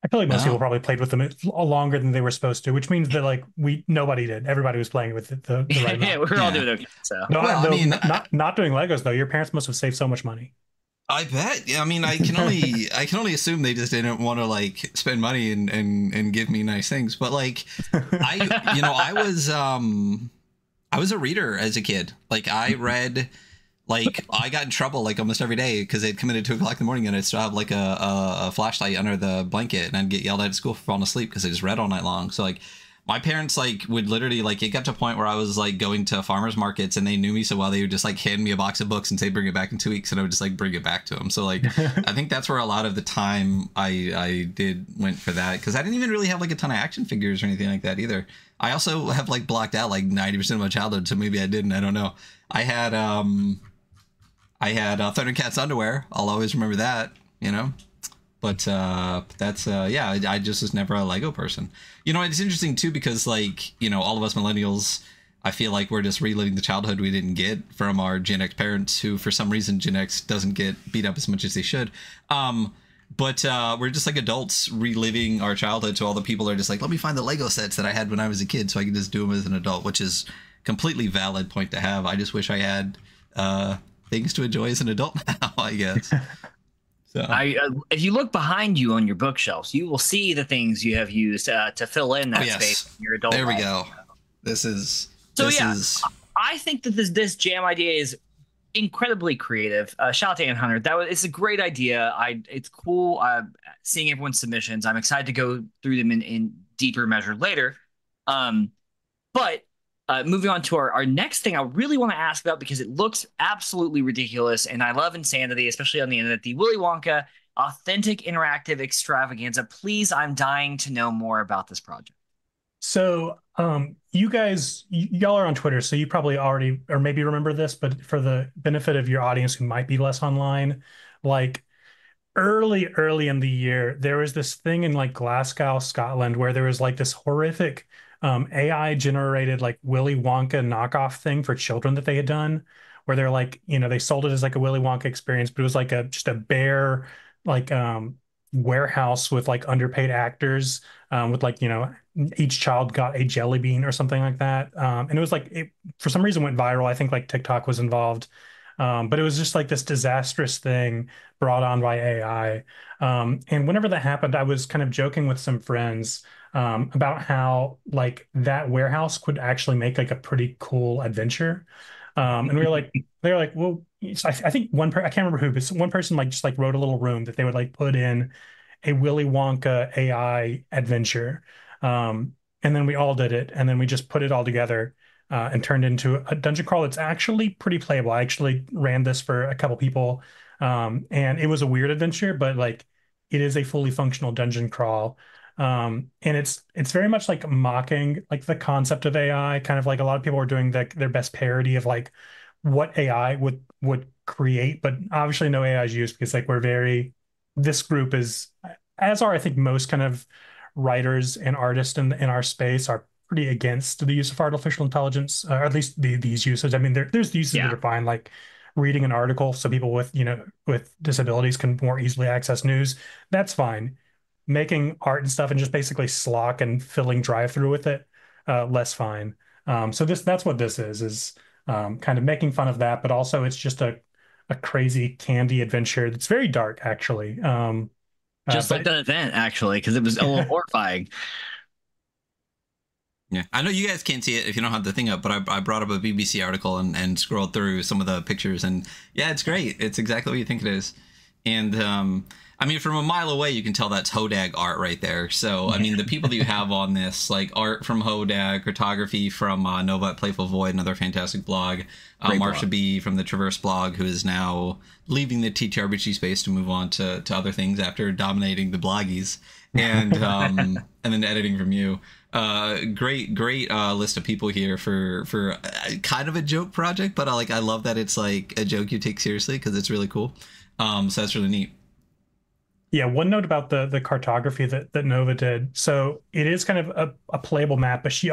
I feel like most people No. probably played with them longer than they were supposed to, which means that like nobody did. Everybody was playing with the right Yeah, amount. we're all Yeah. doing okay. So No, Well, I no, mean, not doing Legos though. Your parents must have saved so much money. I bet. Yeah, I mean, I can only assume they just didn't want to like spend money and give me nice things. But like, I was a reader as a kid. Like I read, like I got in trouble like almost every day because they'd come in at 2 o'clock in the morning and I'd still have like a flashlight under the blanket and I'd get yelled at school for falling asleep because I just read all night long. So like my parents like would literally like it got to a point where I was like going to farmers markets and they knew me so well they would just like hand me a box of books and say bring it back in 2 weeks and I would just like bring it back to them. So like I think that's where a lot of the time I went for that because I didn't even really have like a ton of action figures or anything like that either. I also have like blocked out like 90% of my childhood, so maybe I didn't. I don't know. I had Thundercats underwear. I'll always remember that, you know. But that's yeah. I just was never a Lego person. You know, it's interesting too because like you know, all of us millennials, I feel like we're just reliving the childhood we didn't get from our Gen X parents, who for some reason Gen X doesn't get beat up as much as they should. But we're just like adults reliving our childhood. So all the people are just like, let me find the Lego sets that I had when I was a kid, so I can just do them as an adult, which is completely valid point to have. I just wish I had things to enjoy as an adult now, I guess. So if you look behind you on your bookshelves, you will see the things you have used to fill in that space in your adult there we life. go. This is I think that this jam idea is incredibly creative. Shout out to Ann Hunter. It's a great idea. It's cool seeing everyone's submissions. I'm excited to go through them in deeper measure later. But moving on to our next thing I really want to ask about because it looks absolutely ridiculous and I love insanity, especially on the internet, the Willy Wonka authentic interactive extravaganza. Please, I'm dying to know more about this project. So, you guys, y'all are on Twitter, so you probably already or maybe remember this, but for the benefit of your audience who might be less online, like early in the year, there was this thing in like Glasgow, Scotland, where there was like this horrific AI generated like Willy Wonka knockoff thing for children that they had done, where they're like, you know, they sold it as like a Willy Wonka experience, but it was like just a bare like warehouse with like underpaid actors with like, you know, each child got a jelly bean or something like that. And it was like it for some reason went viral. I think like TikTok was involved. But it was just like this disastrous thing brought on by AI. And whenever that happened, I was kind of joking with some friends about how like that warehouse could actually make like a pretty cool adventure. And we were like, they were like, well, I think I can't remember who, but one person like just like wrote a little room that they would like put in a Willy Wonka AI adventure. And then we all did it, and then we just put it all together and turned into a dungeon crawl that's actually pretty playable. I actually ran this for a couple people, and it was a weird adventure, but like it is a fully functional dungeon crawl. And it's very much like mocking like the concept of AI, kind of like a lot of people are doing their best parody of like what AI would create, but obviously no AI is used because like this group is, as are I think most kind of writers and artists in our space are pretty against the use of artificial intelligence, or at least these uses. I mean, there's uses that are fine, like reading an article so people with, you know, with disabilities can more easily access news. That's fine. Making art and stuff and just basically slock and filling drive-through with it, less fine. So that's what this is kind of making fun of that, but also it's just a crazy candy adventure that's very dark, actually. Just like the event, actually, because it was a little horrifying. Yeah, I know you guys can't see it if you don't have the thing up, but I brought up a BBC article and scrolled through some of the pictures, and yeah, it's great. It's exactly what you think it is. And I mean, from a mile away, you can tell that's Hodag art right there. So, I mean, the people that you have on this, like art from Hodag, cartography from Nova at Playful Void, another fantastic blog. Marsha B from the Traverse blog, who is now leaving the TTRPG space to move on to other things after dominating the bloggies. And and then editing from you. Great list of people here for kind of a joke project, but I love that it's like a joke you take seriously because it's really cool. So that's really neat. Yeah, one note about the cartography that Nova did. So it is kind of a playable map, but she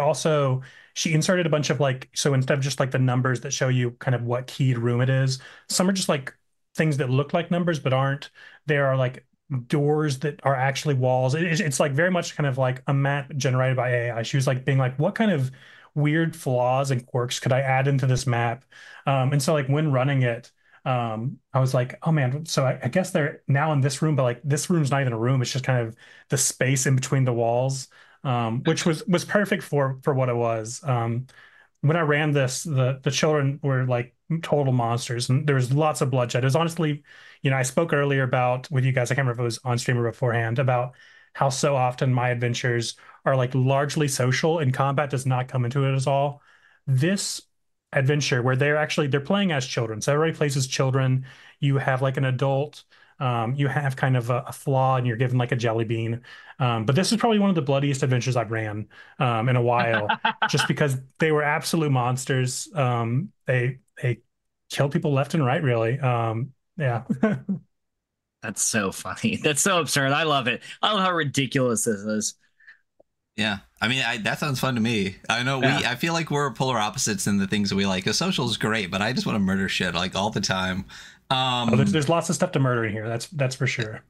inserted a bunch of like, so instead of just like the numbers that show you kind of what keyed room it is, some are just like things that look like numbers but aren't. There are like doors that are actually walls. It's like very much kind of like a map generated by AI. She was like being like, what kind of weird flaws and quirks could I add into this map? And so like when running it, I was like, oh man, so I guess they're now in this room, but like this room's not even a room. It's just kind of the space in between the walls, which was perfect for what it was. When I ran this, the children were like total monsters, and there was lots of bloodshed. It was honestly, I spoke earlier about with you guys, I can't remember if it was on stream or beforehand, about how so often my adventures are like largely social and combat does not come into it at all. This adventure where they're playing as children, so everybody plays as children. You have like an adult, you have kind of a flaw, and you're given like a jelly bean. But this is probably one of the bloodiest adventures I've ran in a while, just because they were absolute monsters. They killed people left and right, really. Yeah. That's so funny. That's so absurd. I love it. I love how ridiculous this is. Yeah, I mean, that sounds fun to me. I know I feel like we're polar opposites in the things that we like. A social is great, but I just want to murder shit like all the time. There's lots of stuff to murder in here. That's for sure.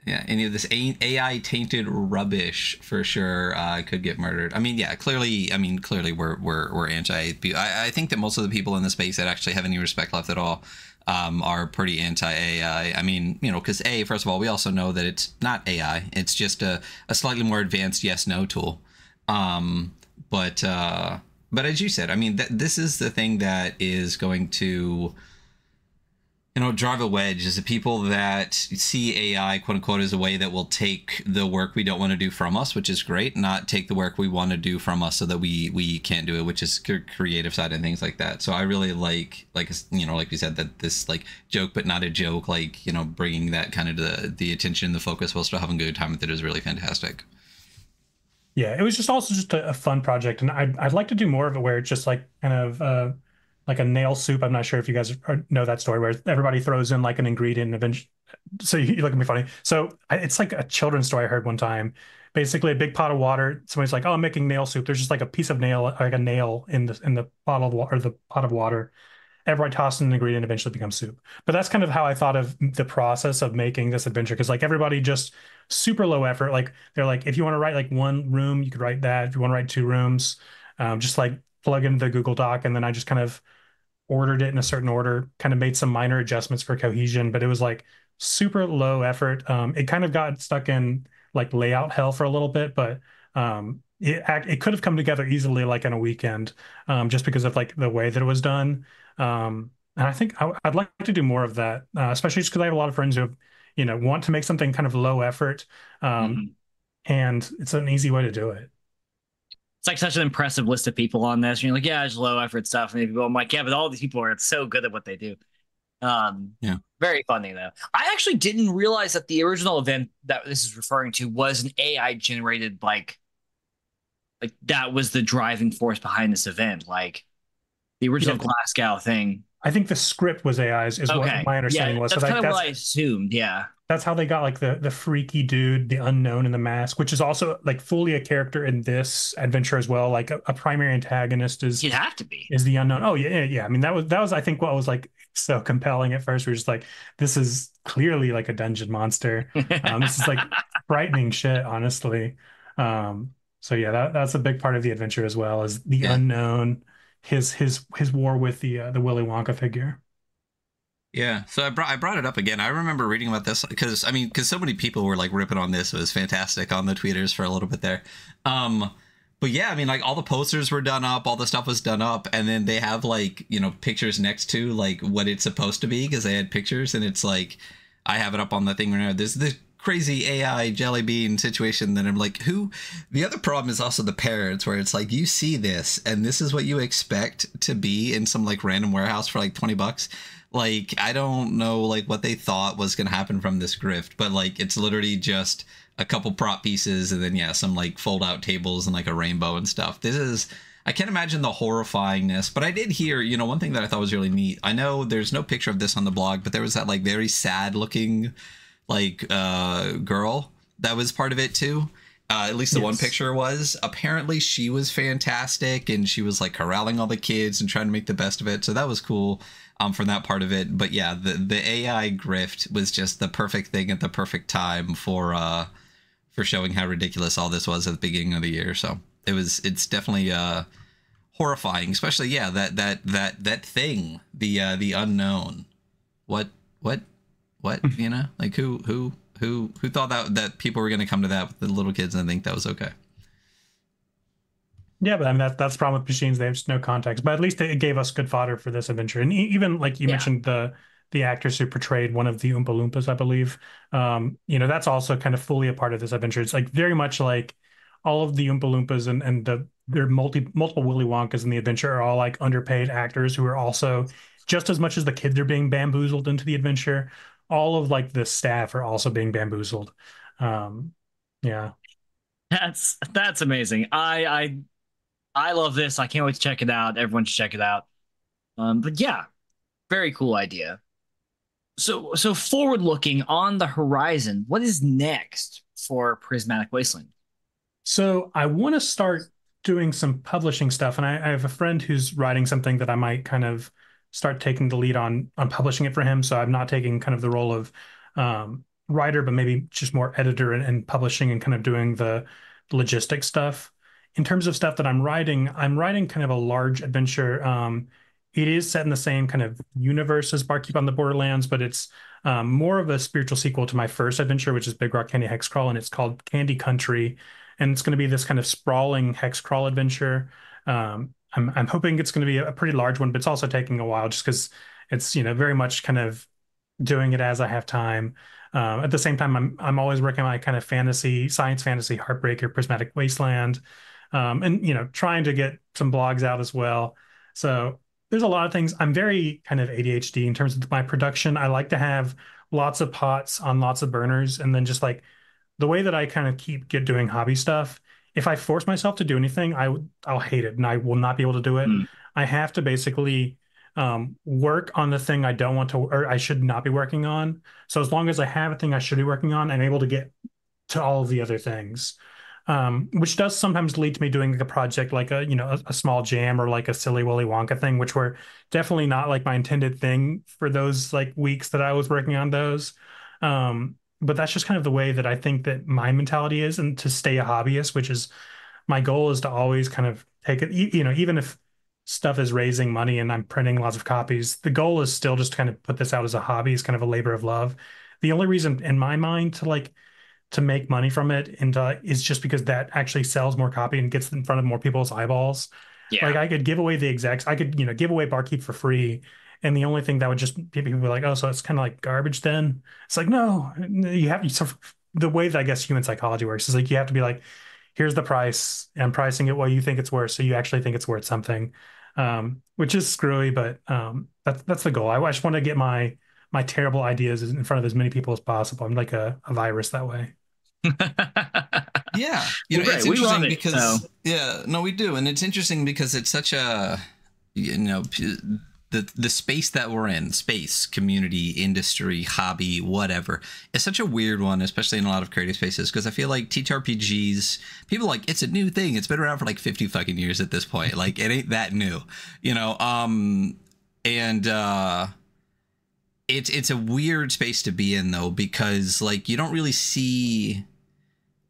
Yeah, any of this AI tainted rubbish for sure could get murdered. I mean, yeah, clearly we're anti. I think that most of the people in the space that actually have any respect left at all are pretty anti-AI. I mean, because first of all, we also know that it's not AI. It's just a slightly more advanced yes/no tool. But as you said, I mean, this is the thing that is going to, drive a wedge, is the people that see AI, quote unquote, as a way that will take the work we don't want to do from us, which is great, not take the work we want to do from us so that we can't do it, which is creative side and things like that. So I really like we said, that this like joke, but not a joke, like, bringing that kind of the attention, the focus while still having a good time with it is really fantastic. Yeah, it was just also just a fun project, and I'd like to do more of it where it's just like kind of like a nail soup. I'm not sure if you guys know that story where everybody throws in like an ingredient and eventually, so you look at me funny. So it's like a children's story I heard one time. Basically, a big pot of water. Somebody's like, "Oh, I'm making nail soup." There's just like a piece of nail, like a nail in the bottle of water, or the pot of water. Everybody tosses an ingredient, eventually becomes soup. But that's kind of how I thought of the process of making this adventure, because like everybody just super low effort. Like they're like, if you want to write like one room, you could write that. If you want to write two rooms, just like plug into the Google Doc, and then I just kind of ordered it in a certain order, kind of made some minor adjustments for cohesion, but it was like super low effort. It kind of got stuck in like layout hell for a little bit, but it could have come together easily like in a weekend, just because of like the way that it was done. And I think I'd like to do more of that, especially just because I have a lot of friends who, want to make something kind of low effort, and it's an easy way to do it. It's like such an impressive list of people on this. And you're like, yeah, it's low effort stuff. And people, I'm like, yeah, but all these people are so good at what they do. Yeah. Very funny though. I actually didn't realize that the original event that this is referring to was an AI generated, like that was the driving force behind this event. Like the original Glasgow thing. I think the script was AI's is what my understanding was. That's kind of what I assumed. Yeah. That's how they got like the freaky dude, the unknown in the mask, which is also like fully a character in this adventure as well. Like a primary antagonist is you'd have to be is the unknown. Oh yeah. I mean that was I think what was like so compelling at first. We were just like, this is clearly like a dungeon monster. This is like frightening shit, honestly. So yeah, that's a big part of the adventure as well, as the unknown, his war with the Willy Wonka figure. Yeah, so I brought it up again. I remember reading about this because so many people were like ripping on this. It was fantastic on the tweeters for a little bit there. But yeah, I mean, like all the posters were done up, all the stuff was done up, and then they have like, pictures next to like what it's supposed to be because they had pictures, and it's like, I have it up on the thing right now. There's this crazy AI jelly bean situation. Then I'm like, who? The other problem is also the parents, where it's like, you see this and this is what you expect to be in some like random warehouse for like $20. Like, I don't know like what they thought was going to happen from this grift, but like it's literally just a couple prop pieces and then some like fold out tables and like a rainbow and stuff. This is, I can't imagine the horrifyingness, but I did hear, one thing that I thought was really neat. I know there's no picture of this on the blog, but there was that like very sad looking like girl that was part of it too. At least the one picture was. Apparently she was fantastic and she was like corralling all the kids and trying to make the best of it. So that was cool from that part of it. But yeah, the AI grift was just the perfect thing at the perfect time for showing how ridiculous all this was at the beginning of the year. So it's definitely horrifying, especially that thing, the unknown. What like who thought that people were going to come to that with the little kids and think that was okay. Yeah, but I mean, that's the problem with machines. They have just no context. But at least it gave us good fodder for this adventure. And even like you mentioned, the actors who portrayed one of the Oompa Loompas, I believe, that's also kind of fully a part of this adventure. It's like very much like all of the Oompa Loompas and their multiple Willy Wonkas in the adventure are all like underpaid actors who are also, just as much as the kids are being bamboozled into the adventure, all of like the staff are also being bamboozled. Yeah. That's amazing. I love this. I can't wait to check it out. Everyone should check it out. But yeah, very cool idea. So forward looking on the horizon, what is next for Prismatic Wasteland? So I want to start doing some publishing stuff, and I have a friend who's writing something that I might kind of start taking the lead on publishing it for him. So I'm not taking kind of the role of writer, but maybe just more editor and publishing and kind of doing the logistics stuff. In terms of stuff that I'm writing kind of a large adventure. It is set in the same kind of universe as Barkeep on the Borderlands, but it's more of a spiritual sequel to my first adventure, which is Big Rock Candy Hex Crawl, and it's called Candy Country. And it's going to be this kind of sprawling hex crawl adventure. I'm hoping it's going to be a pretty large one, but it's also taking a while just because it's very much kind of doing it as I have time. At the same time, I'm always working on my kind of science fantasy heartbreaker, Prismatic Wasteland, and trying to get some blogs out as well. So there's a lot of things. I'm very kind of ADHD in terms of my production. I like to have lots of pots on lots of burners, and then just like the way that I kind of keep doing hobby stuff, if I force myself to do anything, I'll hate it and I will not be able to do it. I have to basically work on the thing I don't want to, or I should not be working on. So as long as I have a thing I should be working on, I'm able to get to all of the other things, which does sometimes lead to me doing like a project like a small jam or like a silly Willy Wonka thing, which were definitely not like my intended thing for those like weeks that I was working on those. But that's just kind of the way that I think that my mentality is, and to stay a hobbyist, which is my goal is to always kind of take it, even if stuff is raising money and I'm printing lots of copies, the goal is still just to kind of put this out as a hobby, as kind of a labor of love. The only reason in my mind to make money from it and is just because that actually sells more copy and gets in front of more people's eyeballs. Yeah. Like I could give away the execs, I could, give away Barkeep for free. And the only thing that would just people be like, oh, so it's kind of like garbage then. It's like, no, so the way that I guess human psychology works is like, you have to be like, here's the price and pricing it what you think it's worth. So you actually think it's worth something, which is screwy, but that's the goal. I just want to get my terrible ideas in front of as many people as possible. I'm like a virus that way. Yeah. It's interesting because we do. And it's interesting because it's such a, the space that we're in, space, community, industry, hobby, whatever, is such a weird one, especially in a lot of creative spaces, because I feel like TTRPGs, people like, it's a new thing. It's been around for like 50 fucking years at this point. Like, it ain't that new, it's a weird space to be in, though, because like you don't really see,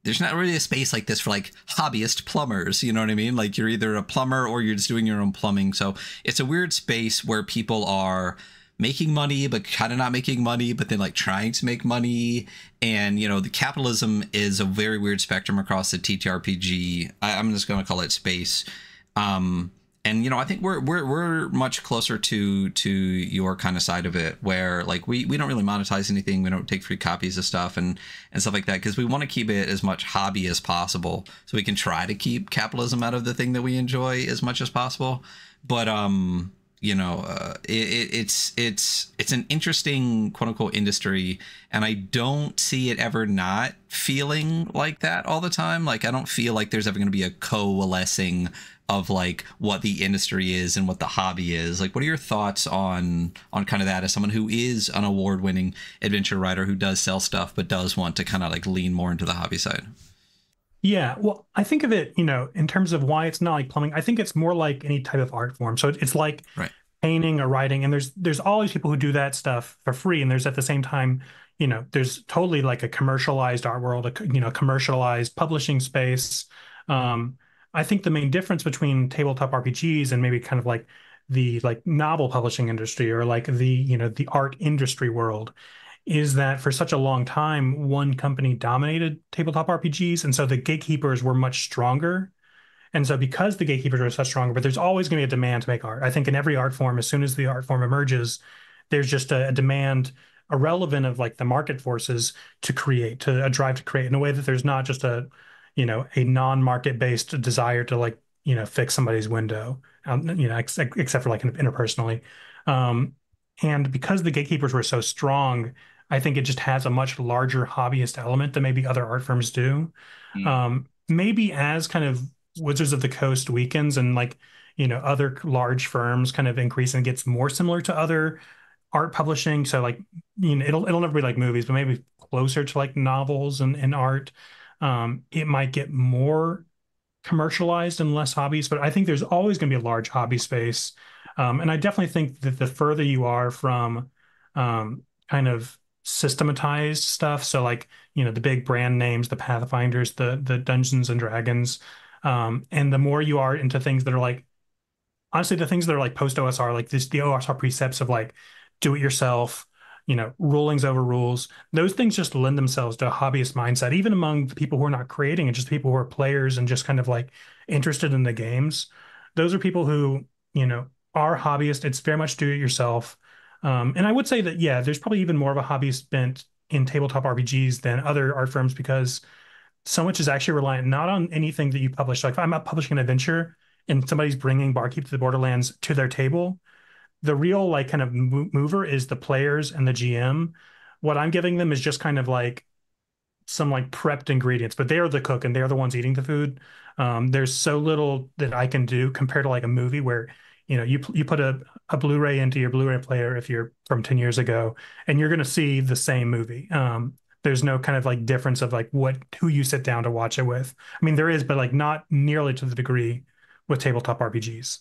there's not really a space like this for like hobbyist plumbers, you know what I mean? Like you're either a plumber or you're just doing your own plumbing. So it's a weird space where people are making money, but kind of not making money, but then like trying to make money. And, the capitalism is a very weird spectrum across the TTRPG. I'm just going to call it space. And And I think we're much closer to your kind of side of it, where like we don't really monetize anything, we don't take free copies of stuff and stuff like that, because we want to keep it as much hobby as possible, so we can try to keep capitalism out of the thing that we enjoy as much as possible. But it's an interesting quote unquote industry, and I don't see it ever not feeling like that all the time. Like I don't feel like there's ever going to be a coalescing of like what the industry is and what the hobby is. Like, what are your thoughts on kind of that, as someone who is an award-winning adventure writer who does sell stuff but does want to kind of like lean more into the hobby side? Yeah, well, I think of it, in terms of why it's not like plumbing. I think it's more like any type of art form. So it's like Right. painting or writing, and there's always people who do that stuff for free, and there's at the same time, there's totally like a commercialized art world, a commercialized publishing space. I think the main difference between tabletop RPGs and maybe kind of like the like novel publishing industry, or like the art industry world, is that for such a long time, one company dominated tabletop RPGs. And so the gatekeepers were much stronger. And so because the gatekeepers are such stronger, but there's always going to be a demand to make art. I think in every art form, as soon as the art form emerges, there's just a demand irrelevant of like the market forces to create, to a drive to create, in a way that there's not just a non-market based desire to like, fix somebody's window, except for like interpersonally. Um, and because the gatekeepers were so strong, I think it just has a much larger hobbyist element than maybe other art firms do. Maybe as kind of Wizards of the Coast weakens and like, other large firms kind of increase and gets more similar to other art publishing. So like, it'll never be like movies, but maybe closer to like novels and art. It might get more commercialized and less hobbies, but I think there's always going to be a large hobby space. And I definitely think that the further you are from kind of systematized stuff, so like, the big brand names, the Pathfinders, the Dungeons and Dragons, and the more you are into things that are like, honestly, the things that are like post OSR, like the OSR precepts of like do it yourself, rulings over rules, those things just lend themselves to a hobbyist mindset, even among the people who are not creating and just people who are players and just kind of like interested in the games. Those are people who, are hobbyists. It's very much do it yourself. And I would say that, yeah, there's probably even more of a hobbyist bent in tabletop RPGs than other art firms, because so much is actually reliant not on anything that you publish. Like if I'm not publishing an adventure and somebody's bringing Barkeep to the Borderlands to their table, the real like kind of mover is the players and the GM. What I'm giving them is just kind of like some like prepped ingredients, but they are the cook and they're the ones eating the food. There's so little that I can do compared to like a movie where, you put a Blu-ray into your Blu-ray player if you're from 10 years ago, and you're going to see the same movie. There's no kind of like difference of like who you sit down to watch it with. I mean, there is, but like not nearly to the degree with tabletop RPGs.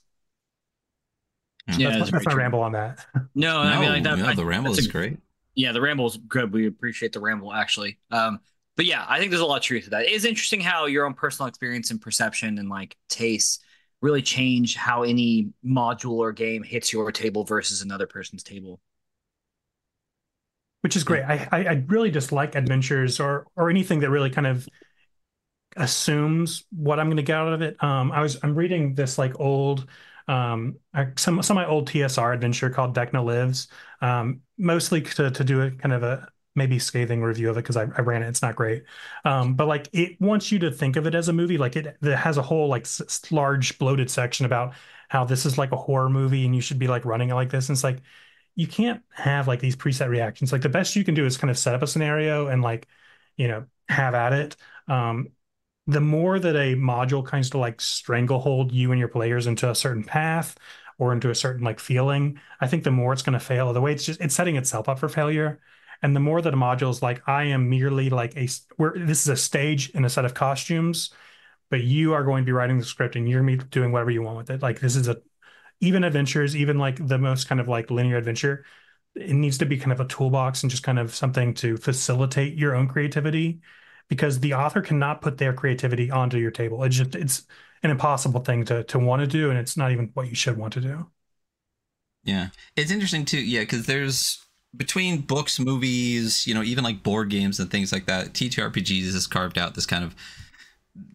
So Yeah, that's my ramble on that. No, I mean like that. No, the ramble is great. Yeah, the ramble is good. We appreciate the ramble actually. But yeah, I think there's a lot of truth to that. It is interesting how your own personal experience and perception and like taste really change how any module or game hits your table versus another person's table. Which is great. I really dislike adventures or anything that really kind of assumes what I'm going to get out of it. I'm reading this like old some of my old TSR adventure called Decna Lives, mostly to do a kind of a maybe scathing review of it because I ran it. It's not great, but like it wants you to think of it as a movie. Like it has a whole like large bloated section about how this is like a horror movie and you should be like running it like this. And it's like you can't have like these preset reactions. Like the best you can do is kind of set up a scenario and like have at it. The more that a module kinds to like stranglehold you and your players into a certain path or into a certain like feeling, I think the more it's going to fail. The way it's setting itself up for failure. And the more that a module is like, I am merely like this is a stage and a set of costumes, but you are going to be writing the script and you're going to be doing whatever you want with it. Like this is even adventures, even like the most kind of like linear adventure, it needs to be kind of a toolbox and just kind of something to facilitate your own creativity, because the author cannot put their creativity onto your table. It's an impossible thing to want to do, and it's not even what you should want to do. Yeah, it's interesting too. Yeah, because there's between books, movies, even like board games and things like that, TTRPGs has carved out this kind of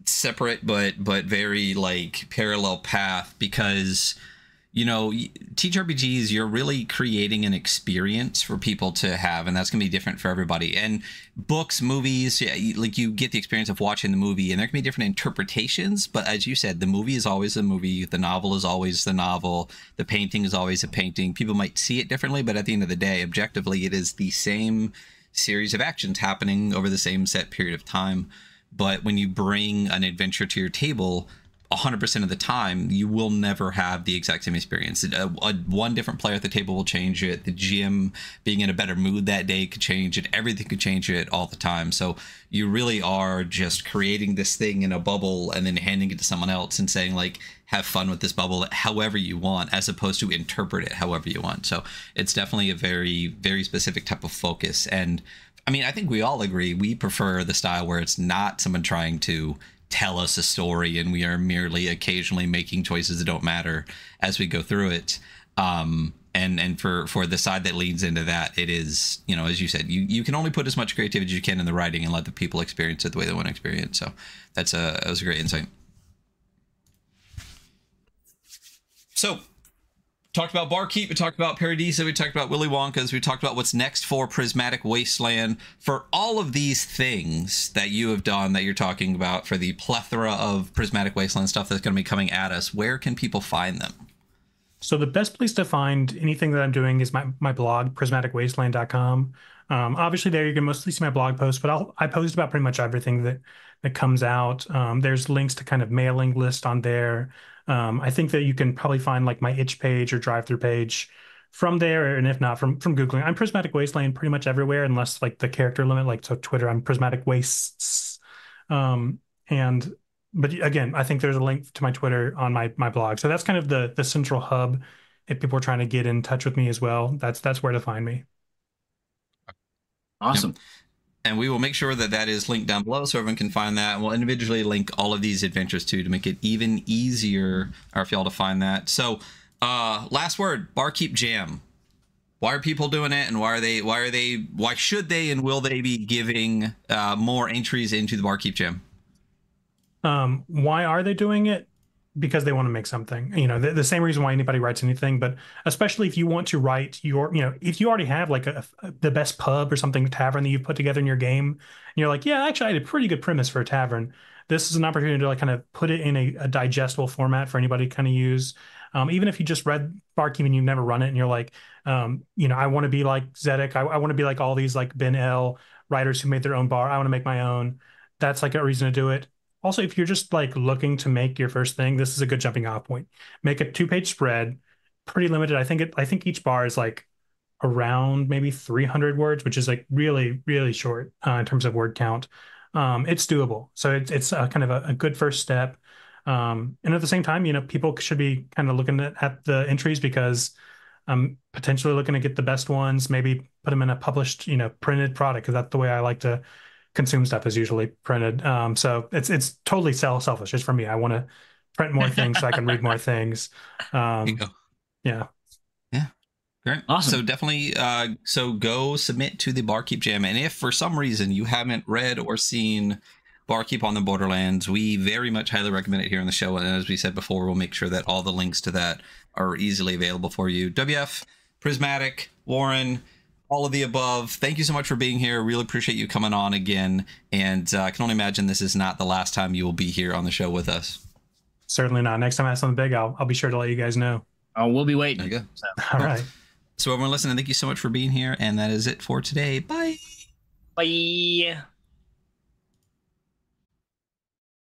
separate but very like parallel path, because you know, TTRPGs, you're really creating an experience for people to have, and that's going to be different for everybody. And books, movies, yeah, like you get the experience of watching the movie, and there can be different interpretations. But as you said, the movie is always the movie, the novel is always the novel, the painting is always a painting. People might see it differently, but at the end of the day, objectively, it is the same series of actions happening over the same set period of time. But when you bring an adventure to your table, 100% of the time, you will never have the exact same experience. One different player at the table will change it. The GM being in a better mood that day could change it. Everything could change it all the time. So you really are just creating this thing in a bubble and then handing it to someone else and saying, like, have fun with this bubble however you want, as opposed to interpret it however you want. So it's definitely a very, very specific type of focus. And I mean, I think we all agree we prefer the style where it's not someone trying to tell us a story and we are merely occasionally making choices that don't matter as we go through it. And for the side that leads into that, it is, you know, as you said, you can only put as much creativity as you can in the writing and let the people experience it the way they want to experience. So that was a great insight. So talked about Barkeep, we talked about Paradisa, we talked about Willy Wonka's, we talked about what's next for Prismatic Wasteland. For all of these things that you have done, that you're talking about, for the plethora of Prismatic Wasteland stuff that's going to be coming at us, where can people find them? So the best place to find anything that I'm doing is my blog, prismaticwasteland.com. Obviously there you can mostly see my blog posts, but I post about pretty much everything that comes out. There's links to kind of mailing list on there. I think that you can probably find like my itch page or drive-through page from there, and if not, from Googling. I'm Prismatic Wasteland pretty much everywhere, unless like the character limit, like so Twitter, I'm Prismatic Wastes. But again, I think there's a link to my Twitter on my blog. So that's kind of the central hub if people are trying to get in touch with me as well. That's where to find me. Awesome. Yep. And we will make sure that that is linked down below so everyone can find that. And we'll individually link all of these adventures too, to make it even easier for y'all to find that. So last word, Barkeep Jam. Why are people doing it, and why should they and will they be giving more entries into the Barkeep Jam? Why are they doing it? Because they want to make something, you know, the same reason why anybody writes anything, but especially if you want to write your, you know, if you already have like the best pub or something, tavern that you've put together in your game, and you're like, yeah, actually I had a pretty good premise for a tavern. This is an opportunity to like kind of put it in a digestible format for anybody to kind of use. Even if you just read Barkeep and you've never run it and you're like, you know, I want to be like Zedek. I want to be like all these like Ben L writers who made their own bar. I want to make my own. That's like a reason to do it. Also, if you're just like looking to make your first thing, this is a good jumping off point. Make a 2-page spread, pretty limited. I think each bar is like around maybe 300 words, which is like really, really short in terms of word count. It's doable. So it's kind of a good first step. And at the same time, you know, people should be kind of looking at the entries, because I'm potentially looking to get the best ones, maybe put them in a published, you know, printed product, because that's the way I like to consume stuff, is usually printed. So it's totally selfish. Just for me, I want to print more things so I can read more things. There you go. Yeah. Yeah. Great. Awesome. So definitely, so go submit to the Barkeep Jam. And if for some reason you haven't read or seen Barkeep on the Borderlands, we very much highly recommend it here on the show. And as we said before, we'll make sure that all the links to that are easily available for you. WF, Prismatic, Warren, all of the above, thank you so much for being here. Really appreciate you coming on again. And I can only imagine this is not the last time you will be here on the show with us. Certainly not. Next time I have something big, I'll be sure to let you guys know. Oh, we'll be waiting. There you go. So. All right. So everyone listening, thank you so much for being here. And that is it for today. Bye. Bye.